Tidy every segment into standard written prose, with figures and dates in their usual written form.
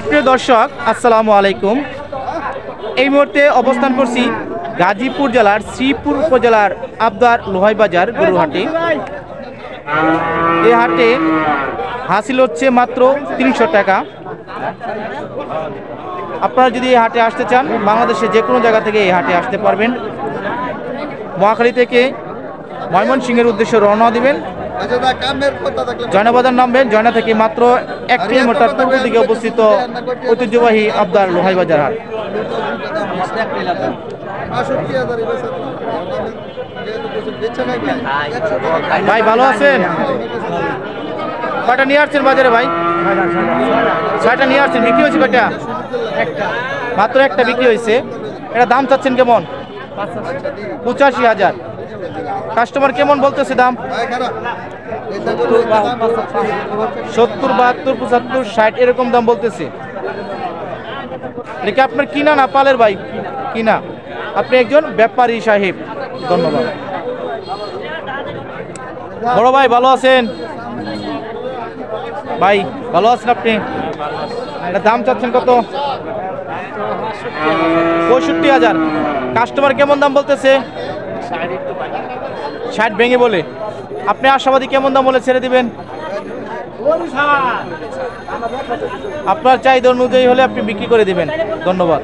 সুপ্রিয় দর্শক, আসসালামু আলাইকুম। এই মুহূর্তে অবস্থান করছি গাজীপুর জেলার শ্রীপুর উপজেলার আবদার লোহাই বাজার গরুর হাটে। এই হাটে হাসিল হচ্ছে মাত্র 300 টাকা। আপনারা যদি এই হাটে আসতে চান, বাংলাদেশে যে কোনো জায়গা থেকে এই হাটে আসতে পারবেন। মহাখালী থেকে ময়মনসিংহের উদ্দেশ্যে রওনা দিবেন, জয়নাবাজার নামবেন। জয়না থেকে মাত্র 1 কিলোমিটার পূর্ব দিকে অবস্থিত ঐতিহ্যবাহী আবদার লোহাই বাজার হাট। ভাই ভালো আছেন? কয়টা নিয়ে আসছেন বাজারে ভাই? 6টা নিয়ে আসছেন। বিক্রি হয়েছে কয়টা? মাত্র একটা বিক্রি হয়েছে। এটা দাম চাচ্ছেন কেমন? 85,000। কাস্টমার কেমন বলতেছে দাম? 70, 72, 75, 60 এরকম দাম বলতেছে। এটা কি আপনার কিনা না পালের ভাই? কিনা। আপনি একজন ব্যাপারী সাহেব, ধন্যবাদ। বড় ভাই ভালো আছেন? ভাই ভালো আছেন আপনি? এটা দাম চাচ্ছেন কত? 65,000। কাস্টমার কেমন দাম বলতেছে? 60 ভেঙে বলে। আপনি আশাবাদী কেমন দাম বলে ছেড়ে দিবেন? আপনার চাহিদা অনুযায়ী হলে আপনি বিক্রি করে দিবেন। ধন্যবাদ।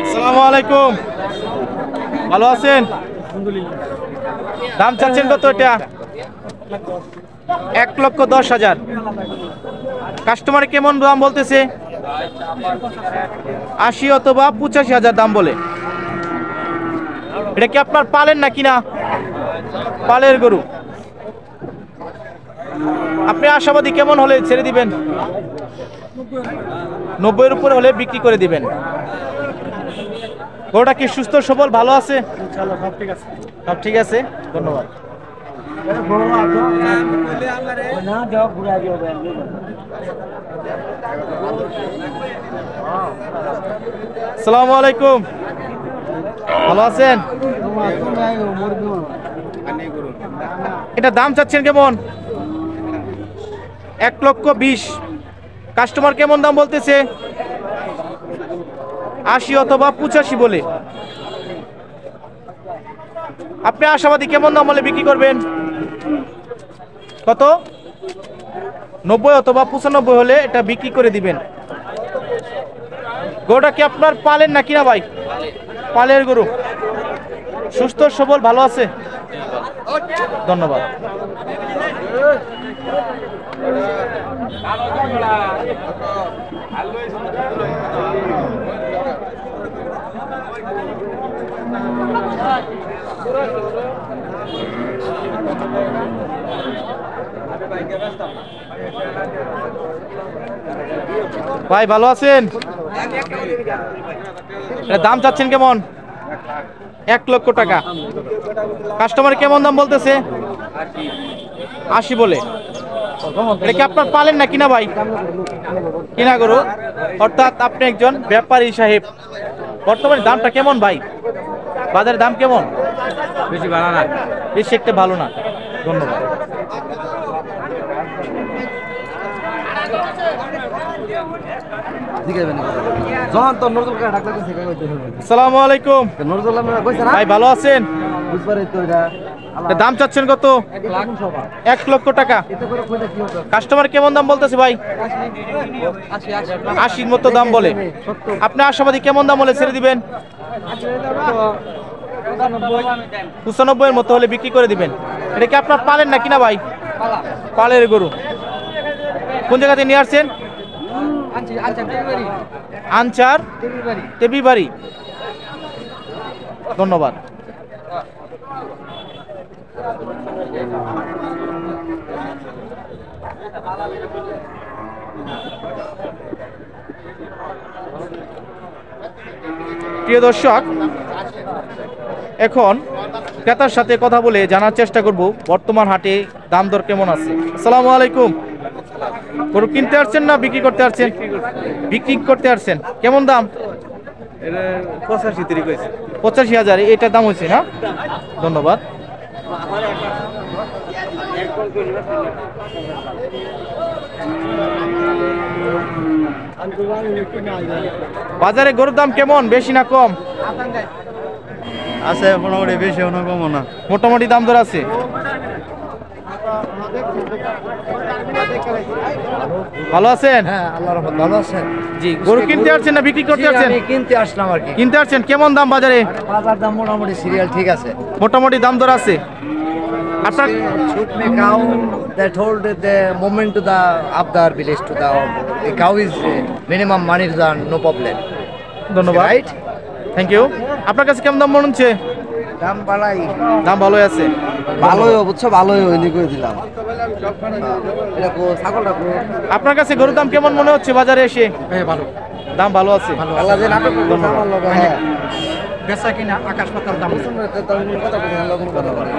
আসসালামু আলাইকুম, ভালো আছেন? দাম চাচ্ছেন কত এটা? 1,10,000। কাস্টমার কেমন দাম বলতেছে? 80 অথবা 85,000 দাম বলে। এটা কি আপনার পালেন না কিনা? পালের গরু। আপনি আশাবাদী কেমন হলে ছেড়ে দিবেন? 90-এর উপরে হলে বিক্রি করে দিবেন। গরুটা কি সুস্থ সবল ভালো আছে? সব ঠিক আছে, ধন্যবাদ। আসসালামু আলাইকুম, ভালো আছেন? এটা দাম চাচ্ছেন কেমন? 1,20,000। কাস্টমার কেমন দাম বলতেছে? 80 অথবা 85 বলে। আপনি আশাবাদী কেমন দাম বলে বিক্রি করবেন? কত? 90 অথবা 95 হলে এটা বিক্রি করে দিবেন। গরুটা কি আপনার পালেন না কিনা ভাই? পালের গরু। সুস্থ সবল ভালো আছে, ধন্যবাদ। ভাই ভালো আছেন? দাম চাচ্ছেন কেমন? 1,00,000 টাকা। কাস্টমার কেমন দাম বলতেছে? 80 বলে। এটা কি আপনার পালেন না কিনা ভাই? কিনা গরু, অর্থাৎ আপনি একজন ব্যাপারী সাহেব। বর্তমানে দামটা কেমন ভাই? বাজারের দাম কেমন? বেশি ভালো না, বেশি একটা ভালো না। ধন্যবাদ। আসসালামু আলাইকুম, ভাই ভালো আছেন? দাম চাচ্ছেন কত? 1,00,000 টাকা। কাস্টমার কেমন দাম বলতেছে ভাই? 80-র মতো দাম বলে। আপনি আশাবাদী কেমন দাম হলে ছেড়ে দিবেন? 95-এর মতো হলে বিক্রি করে দিবেন। এটা কি আপনার পালেন না কিনা ভাই? পালের গরু। কোন জায়গা থেকে নিয়ে আসছেন? আনচার টেবিবাড়ি। ধন্যবাদ। প্রিয় দর্শক, এখন ক্রেতার সাথে কথা বলে জানার চেষ্টা করব বর্তমান হাটে দাম দর কেমন আছে। আসসালামু আলাইকুম। গরু কিনতে আসছেন না বিক্রি করতে আসছেন? বিক্রি করতে আসছেন। কেমন দাম? এটা 85 তারিখ হয়েছে। 85,000 এটার দাম হয়েছে না? ধন্যবাদ। বাজারে গরুর দাম কেমন, বেশি না কম? আছে মোটামুটি, বেশি না কমও না। মোটামুটি দাম দর আছে। ভালো আছেন? হ্যাঁ, আল্লাহর রহমত ভালো আছেন। জি, গরু কিনতে আসছেন না বিক্রি করতে আসছেন? আমি কিনতে আসলাম আর কি। কিনতে আসছেন। কেমন দাম বাজারে? বাজার দাম মোটামুটি সিরিয়াল ঠিক আছে। মোটামুটি দাম দর আছে। আপনার Should be cow that hold the moment to the up the village to the cow is minimum money to the no problem. ধন্যবাদ, Right? Thank you. আপনার কাছে কেমন দাম মনে হচ্ছে? দাম বাড়াই দাম ভালোই আছে। ভালোই বুঝছো, ভালোই হইনি করে দিলাম। এটা কো ছাগলটা কো আপনার কাছে গরুর দাম কেমন মনে হচ্ছে বাজারে এসে? ভালো। দাম ভালো আছে। আল্লাহ যে নাটক করছে আমার লগে, হ্যাঁ। বেচা কিনা আকাশ পাতাল দাম। কথা বলি, কথা বলি।